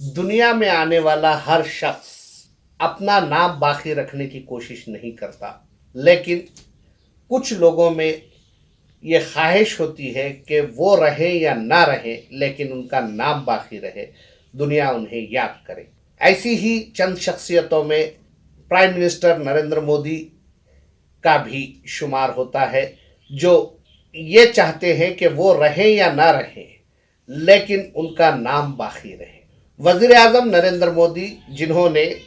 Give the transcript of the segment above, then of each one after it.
दुनिया में आने वाला हर शख्स अपना नाम बाकी रखने की कोशिश नहीं करता, लेकिन कुछ लोगों में ये ख्वाहिश होती है कि वो रहे या ना रहे, लेकिन उनका नाम बाकी रहे, दुनिया उन्हें याद करे। ऐसी ही चंद शख्सियतों में प्राइम मिनिस्टर नरेंद्र मोदी का भी शुमार होता है, जो ये चाहते हैं कि वो रहें या ना रहें, लेकिन उनका नाम बाकी रहे। वजीर आजम नरेंद्र मोदी, जिन्होंने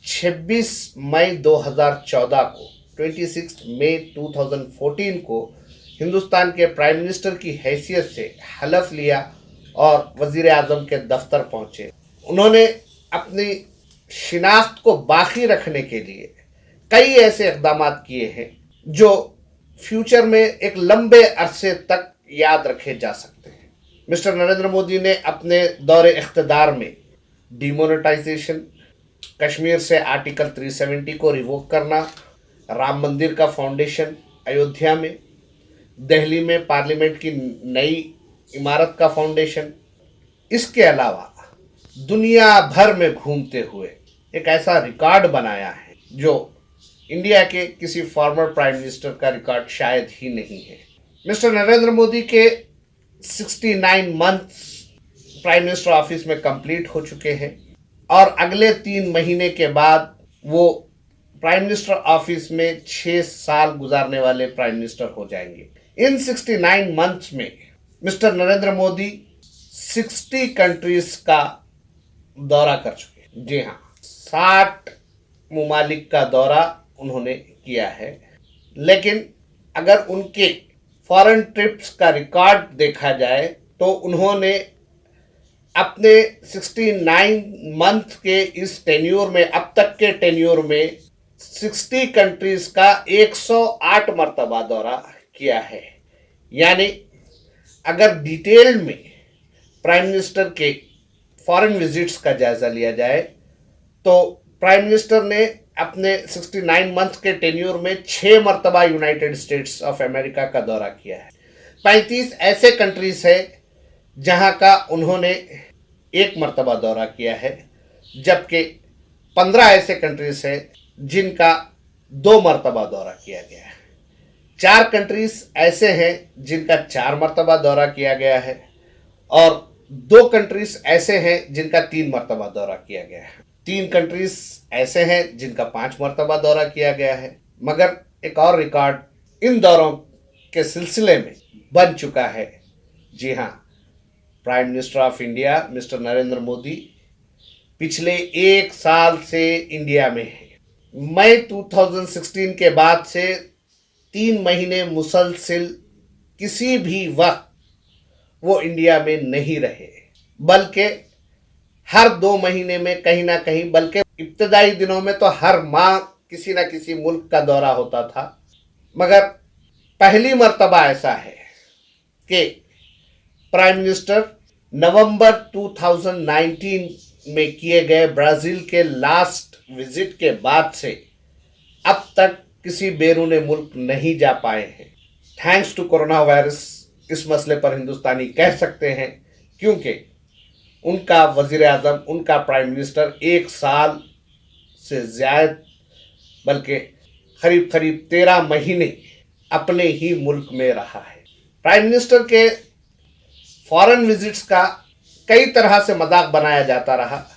26 मई 2014 को 26 मई 2014 को हिंदुस्तान के प्राइम मिनिस्टर की हैसियत से हलफ लिया और वजीर आजम के दफ्तर पहुंचे। उन्होंने अपनी शिनाख्त को बाकी रखने के लिए कई ऐसे इकदाम किए हैं जो फ्यूचर में एक लंबे अरसे तक याद रखे जा सकते हैं। मिस्टर नरेंद्र मोदी ने अपने दौरे इख्तिदार में डिमोनेटाइजेशन, कश्मीर से आर्टिकल 370 को रिवोक करना, राम मंदिर का फाउंडेशन अयोध्या में, दिल्ली में पार्लियामेंट की नई इमारत का फाउंडेशन, इसके अलावा दुनिया भर में घूमते हुए एक ऐसा रिकॉर्ड बनाया है जो इंडिया के किसी फॉर्मर प्राइम मिनिस्टर का रिकॉर्ड शायद ही नहीं है। मिस्टर नरेंद्र मोदी के 69 मंथ्स प्राइम मिनिस्टर ऑफिस में कंप्लीट हो चुके हैं और अगले 3 महीने के बाद वो प्राइम मिनिस्टर ऑफिस में 6 साल गुजारने वाले प्राइम मिनिस्टर हो जाएंगे। इन 69 मंथ्स में मिस्टर नरेंद्र मोदी 60 कंट्रीज का दौरा कर चुके हैं। जी हाँ, 60 मुमालिक का दौरा उन्होंने किया है। लेकिन अगर उनके फॉरेन ट्रिप्स का रिकॉर्ड देखा जाए तो उन्होंने अपने 69 मंथ के इस टेन्योर में, अब तक के टेन्योर में 60 कंट्रीज का 108 मरतबा दौरा किया है। यानी अगर डिटेल में प्राइम मिनिस्टर के फॉरेन विजिट्स का जायजा लिया जाए तो प्राइम मिनिस्टर ने अपने 69 मंथ के टेन्योर में 6 मरतबा यूनाइटेड स्टेट्स ऑफ अमेरिका का दौरा किया है। 35 ऐसे कंट्रीज है जहां का उन्होंने 1 मरतबा दौरा किया है, जबकि 15 ऐसे कंट्रीज है जिनका 2 मरतबा दौरा किया गया है। 4 कंट्रीज ऐसे हैं जिनका 4 मरतबा दौरा किया गया है और 2 कंट्रीज ऐसे हैं जिनका 3 मरतबा दौरा किया गया है। 3 कंट्रीज ऐसे हैं जिनका 5 मरतबा दौरा किया गया है। मगर एक और रिकॉर्ड इन दौरों के सिलसिले में बन चुका है। जी हाँ, prime minister of India mister Narendra Modi पिछले 1 साल से इंडिया में है। मई 2016 के बाद से 3 महीने मुसलसिल किसी भी वक्त वो इंडिया में नहीं रहे, बल्कि हर 2 महीने में कहीं ना कहीं, बल्कि इब्तदाई दिनों में तो हर माह किसी न किसी मुल्क का दौरा होता था। मगर पहली मर्तबा ऐसा है कि प्राइम मिनिस्टर नवंबर 2019 में किए गए ब्राज़ील के लास्ट विजिट के बाद से अब तक किसी बैरूने मुल्क नहीं जा पाए हैं। थैंक्स टू कोरोना वायरस इस मसले पर हिंदुस्तानी कह सकते हैं, क्योंकि उनका वजीर आज़म, उनका प्राइम मिनिस्टर 1 साल से ज़्यादा, बल्कि करीब 13 महीने अपने ही मुल्क में रहा है। प्राइम मिनिस्टर के फॉरेन विजिट्स का कई तरह से मजाक बनाया जाता रहा,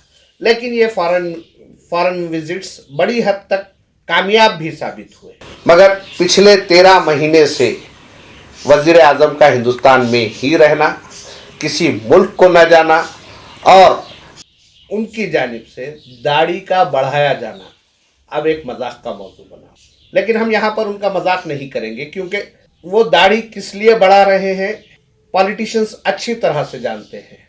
लेकिन ये फॉरेन विजिट्स बड़ी हद तक कामयाब भी साबित हुए। मगर पिछले 13 महीने से वजीर आज़म का हिंदुस्तान में ही रहना, किसी मुल्क को न जाना और उनकी जानिब से दाढ़ी का बढ़ाया जाना अब एक मजाक का मौजू बना। लेकिन हम यहाँ पर उनका मजाक नहीं करेंगे, क्योंकि वो दाढ़ी किस लिए बढ़ा रहे हैं पॉलिटिशियंस अच्छी तरह से जानते हैं।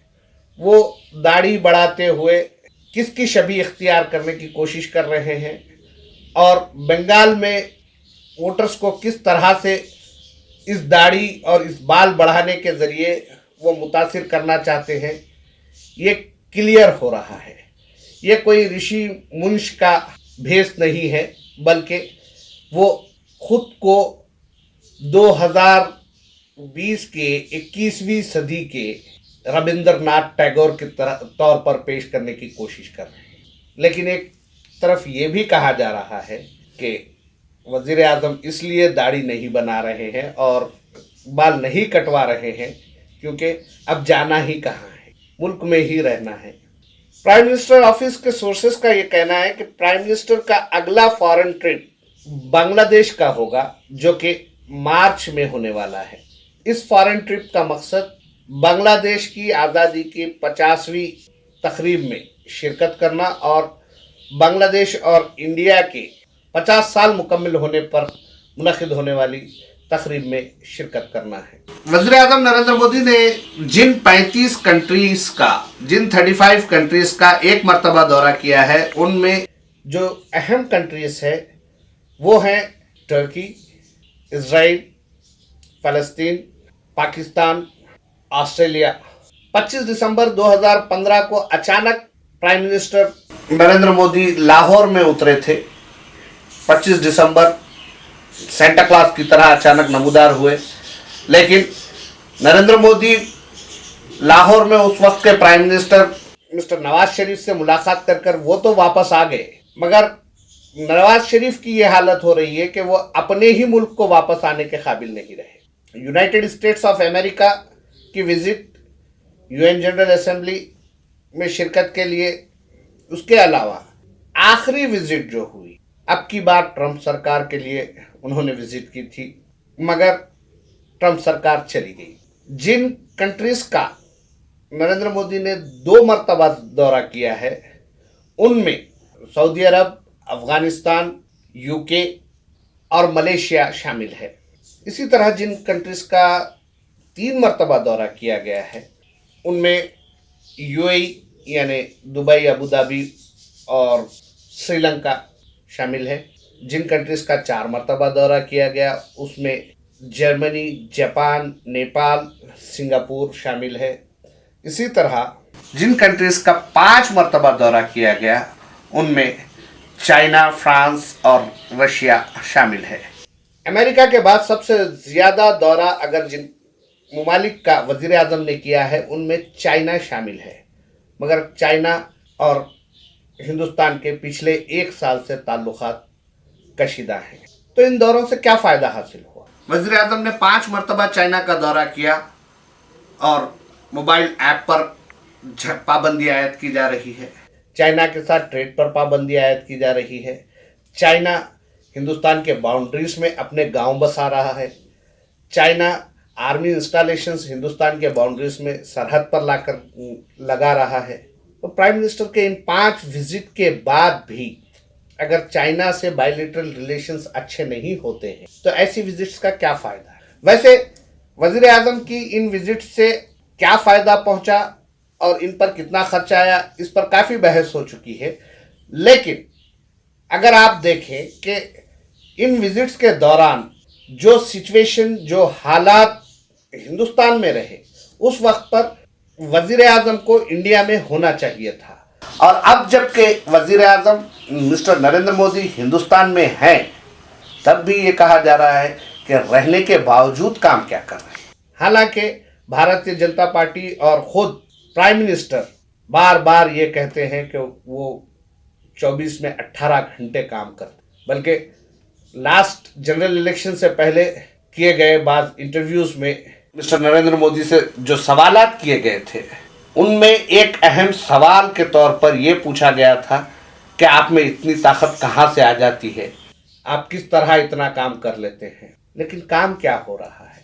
वो दाढ़ी बढ़ाते हुए किसकी छवि इख्तियार करने की कोशिश कर रहे हैं और बंगाल में वोटर्स को किस तरह से इस दाढ़ी और इस बाल बढ़ाने के ज़रिए वो मुतासिर करना चाहते हैं, ये क्लियर हो रहा है। ये कोई ऋषि मुंश का भेष नहीं है, बल्कि वो खुद को 2020 के 21वीं सदी के रविंद्र नाथ टैगोर के तौर पर पेश करने की कोशिश कर रहे हैं। लेकिन एक तरफ ये भी कहा जा रहा है कि वजीर आजम इसलिए दाढ़ी नहीं बना रहे हैं और बाल नहीं कटवा रहे हैं क्योंकि अब जाना ही कहाँ है, मुल्क में ही रहना है। प्राइम मिनिस्टर ऑफिस के सोर्सेस का ये कहना है कि प्राइम मिनिस्टर का अगला फॉरेन ट्रिप बांग्लादेश का होगा, जो कि मार्च में होने वाला है। इस फॉरेन ट्रिप का मकसद बांग्लादेश की आज़ादी की 50वीं तकरीब में शिरकत करना और बांग्लादेश और इंडिया के 50 साल मुकम्मल होने पर मुनक़िद होने वाली तकरीब में शिरकत करना है। वज़ीर आज़म नरेंद्र मोदी ने जिन 35 कंट्रीज़ का एक मरतबा दौरा किया है, उनमें जो अहम कंट्रीज़ है वो हैं टर्की, इज़राइल, फ़लस्तीन, पाकिस्तान, ऑस्ट्रेलिया। 25 दिसंबर 2015 को अचानक प्राइम मिनिस्टर नरेंद्र मोदी लाहौर में उतरे थे। 25 दिसंबर सेंटा क्लॉज की तरह अचानक नमूदार हुए, लेकिन नरेंद्र मोदी लाहौर में उस वक्त के prime minister mister Nawaz Sharif से मुलाकात कर वो तो वापस आ गए, मगर नवाज शरीफ की ये हालत हो रही है कि वो अपने ही मुल्क को वापस आने के काबिल नहीं रहे। यूनाइटेड स्टेट्स ऑफ अमेरिका की विजिट, यूएन जनरल असेंबली में शिरकत के लिए, उसके अलावा आखिरी विजिट जो हुई अब की बार ट्रंप सरकार के लिए उन्होंने विजिट की थी, मगर ट्रंप सरकार चली गई। जिन कंट्रीज का नरेंद्र मोदी ने 2 मरतबा दौरा किया है, उनमें सऊदी अरब, अफगानिस्तान, यूके और मलेशिया शामिल है। इसी तरह जिन कंट्रीज का 3 मरतबा दौरा किया गया है, उनमें यूएई यानी दुबई, अबू धाबी और श्रीलंका शामिल है। जिन कंट्रीज का 4 मरतबा दौरा किया गया, उसमें जर्मनी, जापान, नेपाल, सिंगापुर शामिल है। इसी तरह जिन कंट्रीज का 5 मरतबा दौरा किया गया, उनमें चाइना, फ्रांस और रशिया शामिल है। अमेरिका के बाद सबसे ज़्यादा दौरा अगर जिन ममालिक का वज़ीर आज़म ने किया है, उनमें चाइना शामिल है, मगर चाइना और हिंदुस्तान के पिछले 1 साल से ताल्लुकात कशीदा हैं। तो इन दौरों से क्या फ़ायदा हासिल हुआ? वज़ीर आज़म ने 5 मरतबा चाइना का दौरा किया और मोबाइल ऐप पर पाबंदी आयद की जा रही है। चाइना के साथ ट्रेड पर पाबंदी आयद की जा रही है। चाइना हिंदुस्तान के बाउंड्रीज में अपने गांव बसा रहा है। चाइना आर्मी इंस्टॉलेशंस हिंदुस्तान के बाउंड्रीज में सरहद पर लाकर लगा रहा है। तो प्राइम मिनिस्टर के इन 5 विजिट के बाद भी अगर चाइना से बायलैटरल रिलेशंस अच्छे नहीं होते हैं, तो ऐसी विजिट्स का क्या फ़ायदा है? वैसे वज़ीर आज़म की इन विजिट्स से क्या फ़ायदा पहुंचा और इन पर कितना खर्चा आया, इस पर काफ़ी बहस हो चुकी है। लेकिन अगर आप देखें कि इन विजिट्स के दौरान जो सिचुएशन, जो हालात हिंदुस्तान में रहे, उस वक्त पर वज़ीर आज़म को इंडिया में होना चाहिए था। और अब जबकि वज़ीर आज़म मिस्टर नरेंद्र मोदी हिंदुस्तान में हैं, तब भी ये कहा जा रहा है कि रहने के बावजूद काम क्या कर रहे हैं। हालांकि भारतीय जनता पार्टी और ख़ुद प्राइम मिनिस्टर बार बार ये कहते हैं कि वो 24 में 18 घंटे काम करते, बल्कि लास्ट जनरल इलेक्शन से पहले किए गए बाद इंटरव्यूज़ में मिस्टर नरेंद्र मोदी से जो सवालात किए गए थे, उनमें एक अहम सवाल के तौर पर यह पूछा गया था कि आप में इतनी ताकत कहाँ से आ जाती है, आप किस तरह इतना काम कर लेते हैं। लेकिन काम क्या हो रहा है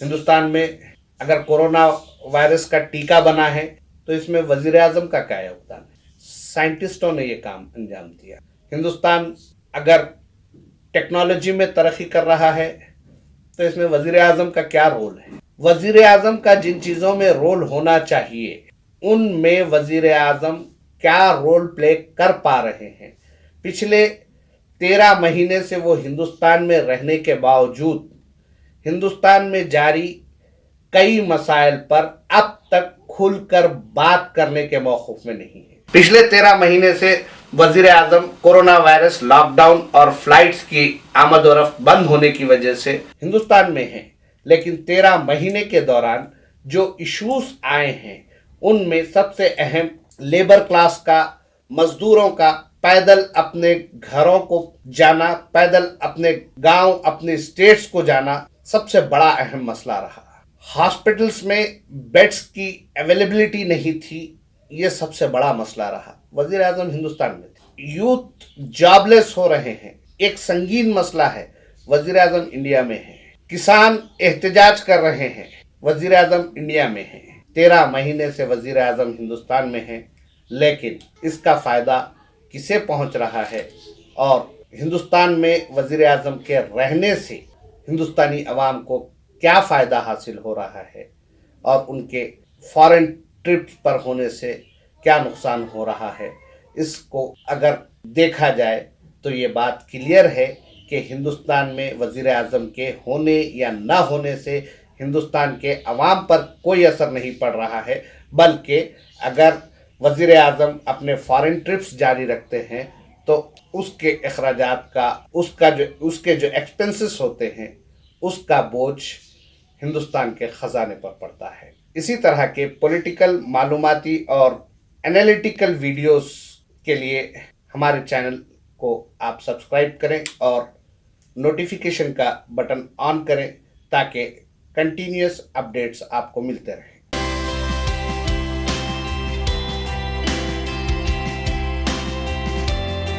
हिंदुस्तान में? अगर कोरोना वायरस का टीका बना है, तो इसमें वज़ीर आज़म का क्या योगदान है? साइंटिस्टों ने ये काम अंजाम दिया। हिंदुस्तान अगर टेक्नोलॉजी में तरक्की कर रहा है, तो इसमें वज़ीर आज़म का क्या रोल है? वज़ीर आज़म का जिन चीज़ों में रोल होना चाहिए, उनमें वज़ीर आज़म क्या रोल प्ले कर पा रहे हैं? पिछले 13 महीने से वो हिंदुस्तान में रहने के बावजूद हिंदुस्तान में जारी कई मसाइल पर अब तक खुलकर बात करने के मौक़िफ़ में नहीं है। पिछले 13 महीने से वज़ीर आज़म कोरोना वायरस, लॉकडाउन और फ्लाइट्स की आमद और रफ्त बंद होने की वजह से हिंदुस्तान में हैं, लेकिन 13 महीने के दौरान जो इश्यूज आए हैं उनमें सबसे अहम लेबर क्लास का, मजदूरों का पैदल अपने घरों को जाना, पैदल अपने गांव, अपने स्टेट्स को जाना सबसे बड़ा अहम मसला रहा। हॉस्पिटल्स में बेड्स की अवेलेबिलिटी नहीं थी, ये सबसे बड़ा मसला रहा। वजीर आजम हिंदुस्तान में थे। यूथ जॉबलेस हो रहे हैं, एक संगीन मसला है, वजीर आजम इंडिया में है। किसान एहतजाज कर रहे हैं, वजीर आजम इंडिया में है। 13 महीने से वजीर आजम हिंदुस्तान में है, लेकिन इसका फ़ायदा किसे पहुंच रहा है और हिंदुस्तान में वजीर आजम के रहने से हिंदुस्तानी अवाम को क्या फ़ायदा हासिल हो रहा है और उनके फॉरेन ट्रिप्स पर होने से क्या नुकसान हो रहा है, इसको अगर देखा जाए तो ये बात क्लियर है कि हिंदुस्तान में वजीर आजम के होने या न होने से हिंदुस्तान के अवाम पर कोई असर नहीं पड़ रहा है, बल्कि अगर वजीर आजम अपने फॉरेन ट्रिप्स जारी रखते हैं तो उसके अखराजात का, उसके जो एक्सपेंसेस होते हैं उसका बोझ हिंदुस्तान के ख़जाने पर पड़ता है। इसी तरह के पॉलिटिकल, मालूमाती और एनालिटिकल वीडियोस के लिए हमारे चैनल को आप सब्सक्राइब करें और नोटिफिकेशन का बटन ऑन करें ताकि कंटिन्यूअस अपडेट्स आपको मिलते रहें।